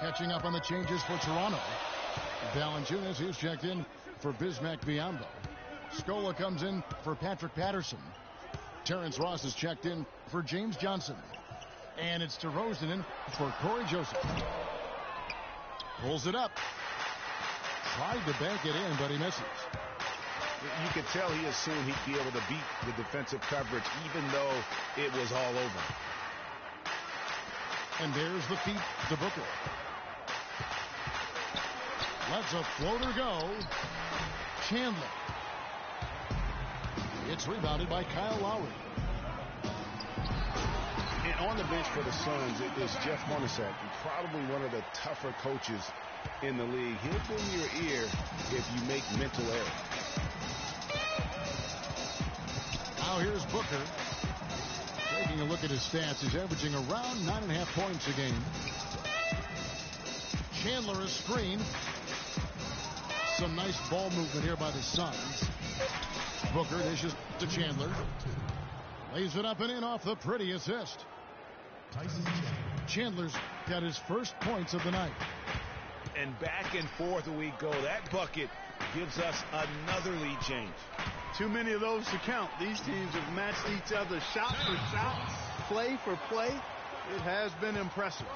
Catching up on the changes for Toronto. Valanciunas, he's checked in for Bismack Biyombo. Scola comes in for Patrick Patterson. Terrence Ross is checked in for James Johnson. And it's DeRozan in for Corey Joseph. Pulls it up. Tried to bank it in, but he misses. You could tell he assumed he'd be able to beat the defensive coverage, even though it was all over. And there's the feet to Booker. Lets a floater go. Chandler. It's rebounded by Kyle Lowry. And on the bench for the Suns is Jeff Hornacek, probably one of the tougher coaches in the league. He'll bend your ear if you make mental errors. Now here's Booker. Taking a look at his stats, he's averaging around 9.5 points a game. Chandler is screened. Some nice ball movement here by the Suns. Booker dishes to Chandler. Lays it up and in off the pretty assist. Chandler's got his first points of the night. And back and forth we go. That bucket gives us another lead change. Too many of those to count. These teams have matched each other shot for shot, play for play. It has been impressive.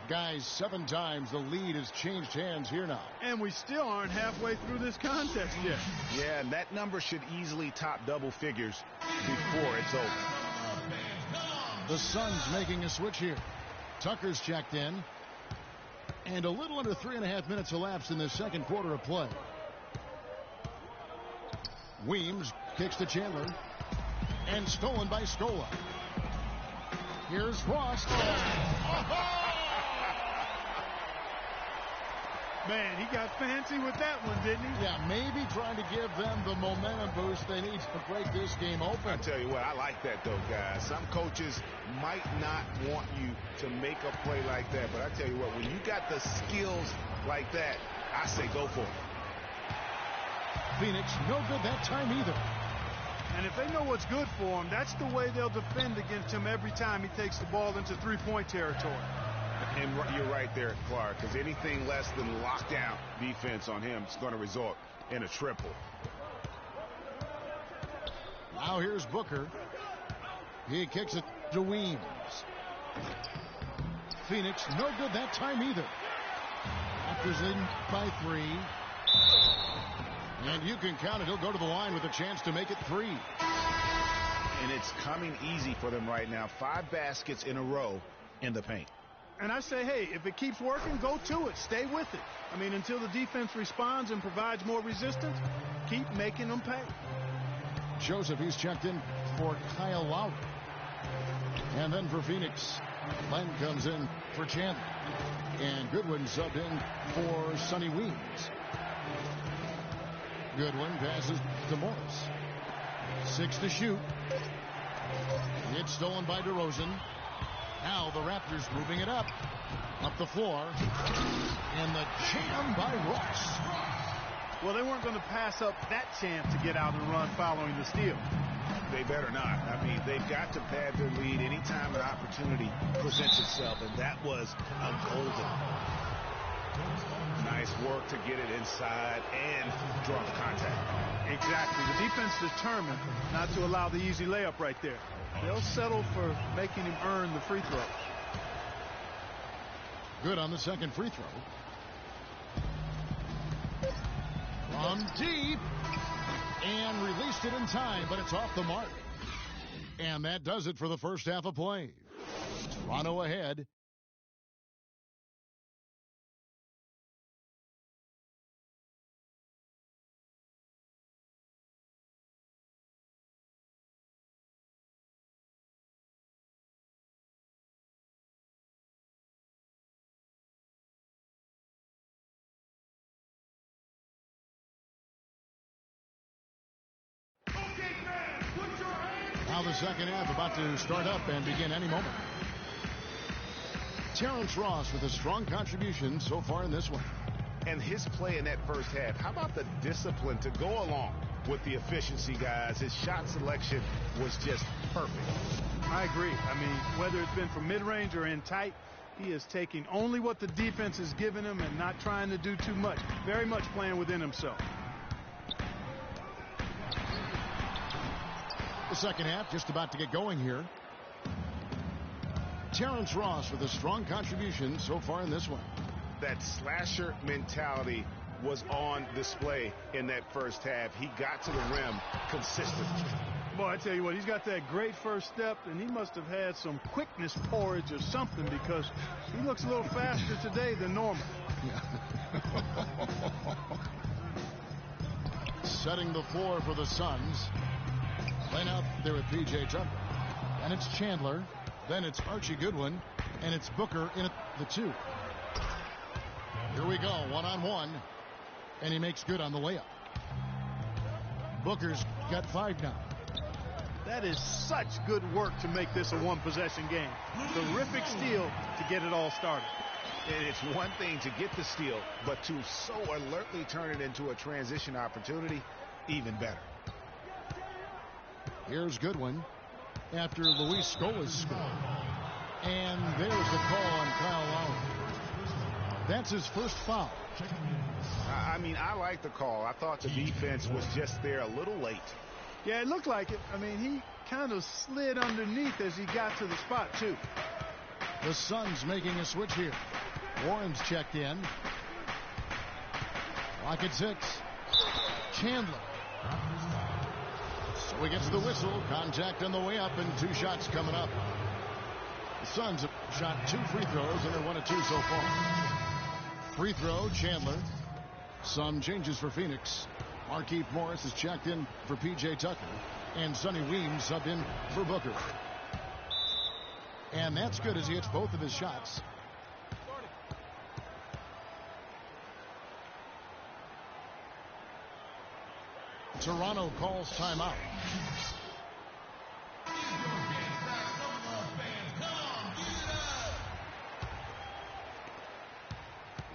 Guys, 7 times the lead has changed hands here now. And we still aren't halfway through this contest yet. Yeah, and that number should easily top double figures before it's over. The Suns making a switch here. Tucker's checked in. And a little under 3.5 minutes elapsed in the second quarter of play. Weems kicks to Chandler. And stolen by Scola. Here's Ross. Man, he got fancy with that one, didn't he? Yeah, maybe trying to give them the momentum boost they need to break this game open. I tell you what, I like that, though, guys. Some coaches might not want you to make a play like that, but I tell you what, when you got the skills like that, I say go for it. Phoenix, no good that time either. And if they know what's good for him, that's the way they'll defend against him every time he takes the ball into three-point territory. And you're right there, Clark, because anything less than lockdown defense on him is going to result in a triple. Now here's Booker. He kicks it to Weems. Phoenix, no good that time either. Raptors in by 3. And you can count it. He'll go to the line with a chance to make it 3. And it's coming easy for them right now. 5 baskets in a row in the paint. And I say, hey, if it keeps working, go to it. Stay with it. I mean, until the defense responds and provides more resistance, keep making them pay. Joseph, he's checked in for Kyle Lowry. And then for Phoenix, Len comes in for Chandler. And Goodwin subbed in for Sonny Weems. Goodwin passes to Morris. 6 to shoot. It's stolen by DeRozan. Now the Raptors moving it up the floor. And the jam by Ross. Well, they weren't going to pass up that chance to get out and run following the steal. They better not. I mean, they've got to pad their lead anytime an opportunity presents itself, and that was a golden. Nice work to get it inside and draw the contact. Exactly. The defense determined not to allow the easy layup right there. They'll settle for making him earn the free throw. Good on the second free throw. From deep. And released it in time, but it's off the mark. And that does it for the first half of play. Toronto ahead. Now the second half about to start up and begin any moment. Terrence Ross with a strong contribution so far in this one. And his play in that first half, how about the discipline to go along with the efficiency, guys? His shot selection was just perfect. I agree. I mean, whether it's been from mid-range or in tight, He is taking only what the defense is giving him and not trying to do too much. Very much playing within himself. The second half just about to get going here. Terrence Ross with a strong contribution so far in this one. That slasher mentality was on display in that first half. He got to the rim consistently. Boy, I tell you what, he's got that great first step, and he must have had some quickness porridge or something, because he looks a little faster today than normal. Setting the floor for the Suns. Playing out there with P.J. Tucker. And it's Chandler. Then it's Archie Goodwin. And it's Booker in at the 2. Here we go, one-on-one. And he makes good on the layup. Booker's got 5 now. That is such good work to make this a one-possession game. Terrific steal to get it all started. And it's one thing to get the steal, but to so alertly turn it into a transition opportunity, even better. Here's Goodwin after Luis Scola's score. And there's the call on Kyle Lowry. That's his first foul. I mean, I like the call. I thought the defense was just there a little late. Yeah, it looked like it. I mean, he kind of slid underneath as he got to the spot, too. The Suns making a switch here. Warren's checked in. Clock at 6. Chandler. So he gets the whistle. Contact on the way up, and 2 shots coming up. The Suns have shot 2 free throws, and they're 1 of 2 so far. Free throw, Chandler. Some changes for Phoenix. Markieff Morris is checked in for P.J. Tucker. And Sonny Weems subbed in for Booker. And that's good as he hits both of his shots. Toronto calls timeout.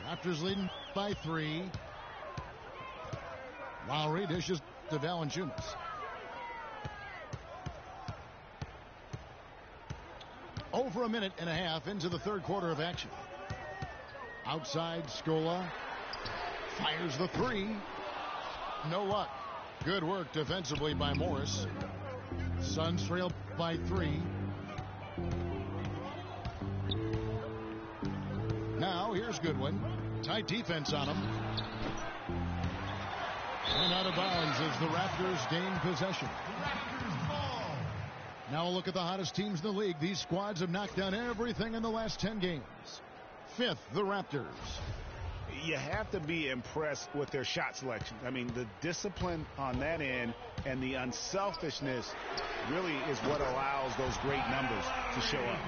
Raptors leading by 3. Lowry dishes to Valanciunas. Over a minute and a half into the third quarter of action. Outside, Scola fires the 3. No luck. Good work defensively by Morris. Suns trail by 3. Now here's Goodwin. Tight defense on him. And out of bounds as the Raptors gain possession. Now a look at the hottest teams in the league. These squads have knocked down everything in the last 10 games. 5th, the Raptors. You have to be impressed with their shot selection. I mean, the discipline on that end and the unselfishness really is what allows those great numbers to show up.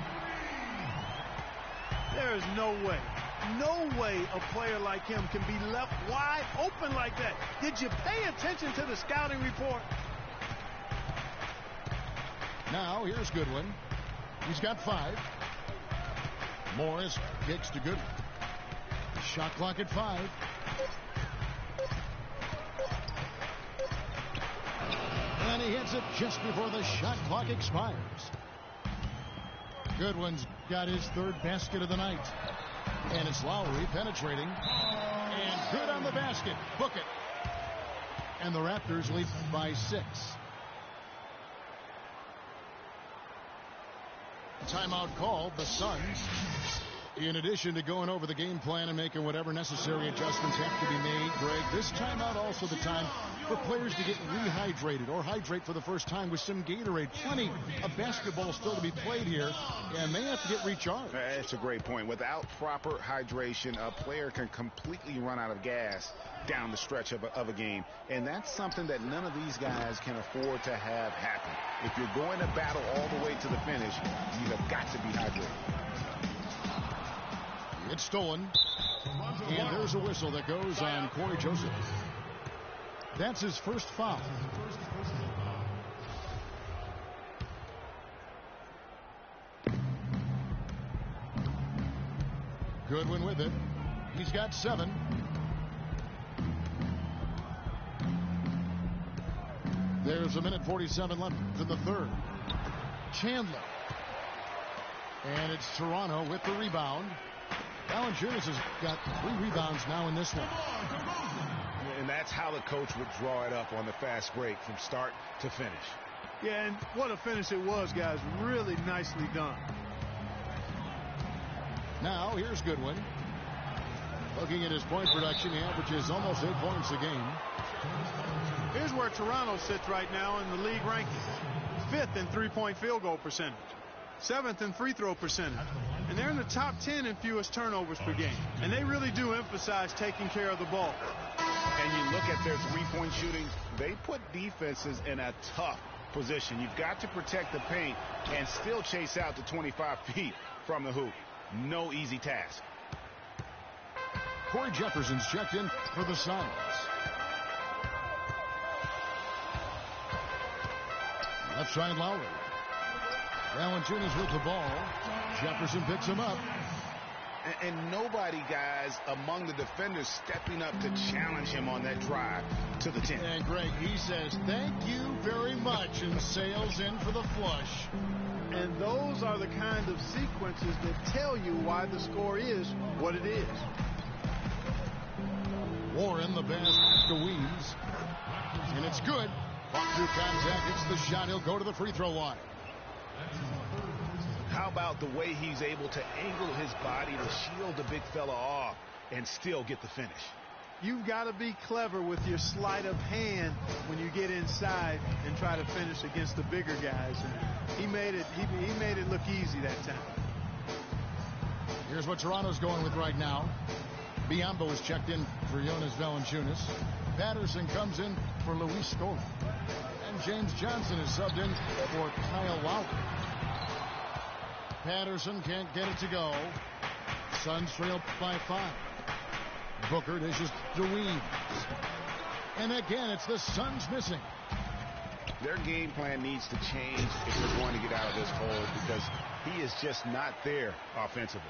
There is no way a player like him can be left wide open like that. Did you pay attention to the scouting report? Now here's Goodwin. He's got 5. Morris kicks to Goodwin. Shot clock at 5. And he hits it just before the shot clock expires. Goodwin's got his 3rd basket of the night. And it's Lowry penetrating. And good on the basket. Book it. And the Raptors lead by 6. Timeout called. The Suns, in addition to going over the game plan and making whatever necessary adjustments have to be made, Greg, this timeout also the time for players to get rehydrated or hydrate for the first time with some Gatorade. Plenty of basketball still to be played here, and they have to get recharged. That's a great point. Without proper hydration, a player can completely run out of gas down the stretch of a game, and that's something that none of these guys can afford to have happen. If you're going to battle all the way to the finish, you have got to be hydrated. It's stolen, and there's a whistle that goes on Corey Joseph. That's his first foul. Goodwin with it. He's got 7. There's a minute 47 left in the third. Chandler. And it's Toronto with the rebound. Valanciunas has got 3 rebounds now in this one. And that's how the coach would draw it up on the fast break from start to finish. Yeah, and what a finish it was, guys. Really nicely done. Now, here's Goodwin. Looking at his point production, he averages almost 8 points a game. Here's where Toronto sits right now in the league rankings. 5th in three-point field goal percentage. 7th in free throw percentage. And they're in the top 10 in fewest turnovers per game. And they really do emphasize taking care of the ball. And you look at their three-point shooting, they put defenses in a tough position. You've got to protect the paint and still chase out to 25 feet from the hoop. No easy task. Corey Jefferson's checked in for the Suns. Left side Lowry. Valanciunas with the ball. Jefferson picks him up. And nobody, guys, among the defenders stepping up to challenge him on that drive to the 10. And Greg, he says, thank you very much, and sails in for the flush. And those are the kind of sequences that tell you why the score is what it is. Warren, the pass to Weems. And it's good. Fought through contact, hits the shot. He'll go to the free throw line. How about the way he's able to angle his body to shield the big fella off and still get the finish? You've got to be clever with your sleight of hand when you get inside and try to finish against the bigger guys. And he made it look easy that time. Here's what Toronto's going with right now. Biyombo is checked in for Jonas Valanciunas. Patterson comes in for Luis Scola. And James Johnson is subbed in for Kyle Lowry. Patterson can't get it to go. Suns trail by 5. Booker dishes to Weems. And again, it's the Suns missing. Their game plan needs to change if they're going to get out of this hole because he is just not there offensively.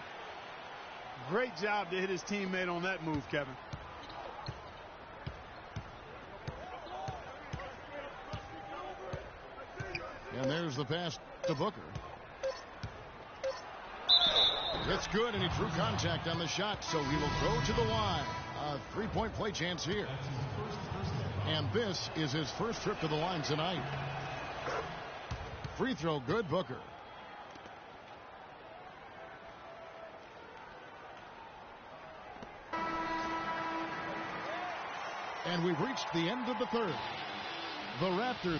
Great job to hit his teammate on that move, Kevin. And there's the pass to Booker. It's good, and he drew contact on the shot, so he will go to the line. A three-point play chance here. And this is his first trip to the line tonight. Free throw good, Booker. And we've reached the end of the third. The Raptors.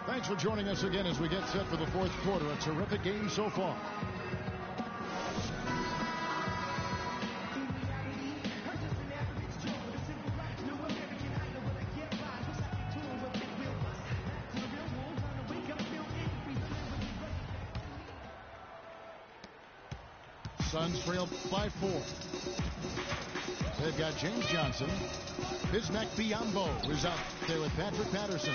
Thanks for joining us again as we get set for the fourth quarter. A terrific game so far. Suns trail by 4. They've got James Johnson. Bismack Biyombo is out there with Patrick Patterson.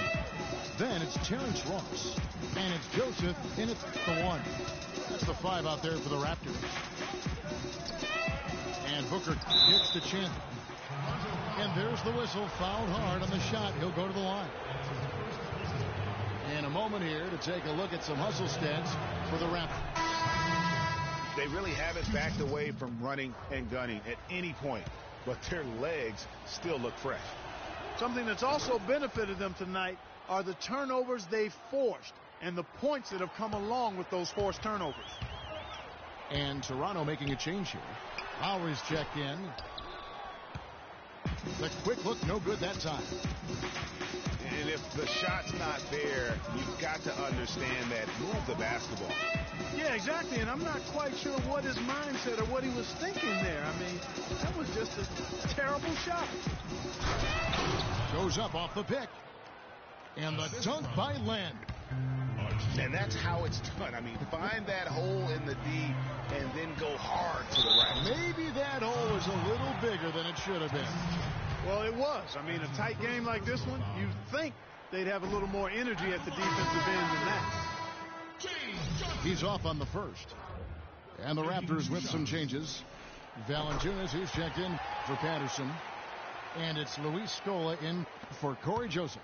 Then it's Terrence Ross. And it's Joseph, and it's the 1. That's the 5 out there for the Raptors. And Booker gets to Chandler. And there's the whistle. Fouled hard on the shot. He'll go to the line. And a moment here to take a look at some hustle stats for the Raptors. They really haven't backed away from running and gunning at any point, but their legs still look fresh. Something that's also benefited them tonight are the turnovers they've forced and the points that have come along with those forced turnovers. And Toronto making a change here. Lowry's checked in. The quick look, no good that time. And if the shot's not there, you've got to understand that. Move the basketball. Yeah, exactly, and I'm not quite sure what his mindset or what he was thinking there. I mean, that was just a terrible shot. Goes up off the pick. And the dunk by Len. And that's how it's done. I mean, find that hole in the D and then go hard to the right. Maybe that hole was a little bigger than it should have been. Well, it was. I mean, a tight game like this one, you'd think they'd have a little more energy at the defensive end than that. He's off on the first. And the Raptors with some changes. Valanciunas, he's checked in for Patterson. And it's Luis Scola in for Corey Joseph.